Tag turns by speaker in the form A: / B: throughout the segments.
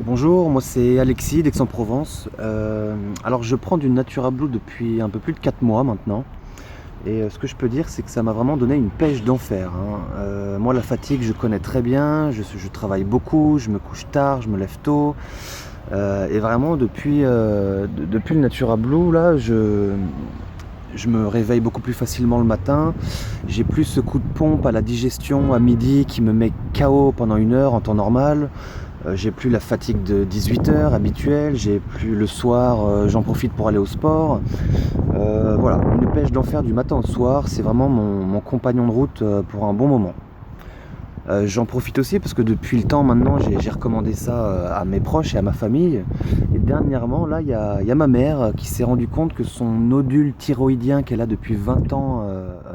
A: Bonjour, moi c'est Alexis d'Aix-en-Provence. Alors je prends du Natura Blue depuis un peu plus de 4 mois maintenant. Et ce que je peux dire, c'est que ça m'a vraiment donné une pêche d'enfer, hein. Moi la fatigue je connais très bien, je travaille beaucoup, je me couche tard, je me lève tôt. Et vraiment depuis le Natura Blue là, je me réveille beaucoup plus facilement le matin. J'ai plus ce coup de pompe à la digestion à midi qui me met KO pendant 1 heure en temps normal. J'ai plus la fatigue de 18 heures habituelle, j'ai plus le soir, j'en profite pour aller au sport. Voilà, une pêche d'enfer du matin au soir, c'est vraiment mon compagnon de route pour un bon moment. J'en profite aussi parce que depuis le temps maintenant, j'ai recommandé ça à mes proches et à ma famille. Et dernièrement, là, il y a ma mère qui s'est rendue compte que son nodule thyroïdien qu'elle a depuis 20 ans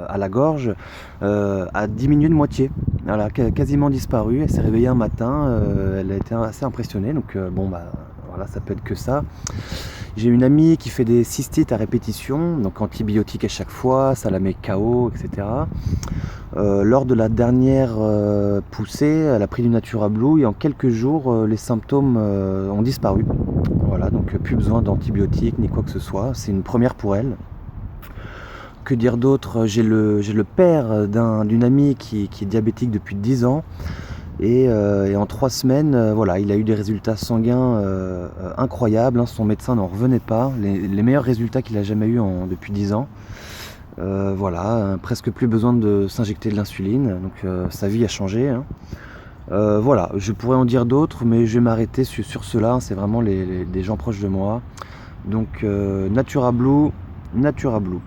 A: à la gorge a diminué de moitié. Voilà, quasiment disparu. Elle s'est réveillée un matin, elle a été assez impressionnée. Donc bon, bah voilà, ça peut être que ça. J'ai une amie qui fait des cystites à répétition, donc antibiotiques à chaque fois, ça la met KO, etc. Lors de la dernière poussée, elle a pris du Natura Blue et en quelques jours, les symptômes ont disparu. Voilà, donc plus besoin d'antibiotiques ni quoi que ce soit. C'est une première pour elle. Que dire d'autre? J'ai le père d'une amie qui est diabétique depuis 10 ans. Et en 3 semaines, voilà, il a eu des résultats sanguins incroyables, hein. Son médecin n'en revenait pas. Les meilleurs résultats qu'il a jamais eu depuis 10 ans. Voilà, presque plus besoin de s'injecter de l'insuline, donc sa vie a changé, hein. Voilà, je pourrais en dire d'autres, mais je vais m'arrêter sur ceux-là, hein. C'est vraiment des gens proches de moi. Donc Natura Blue, Natura Blue.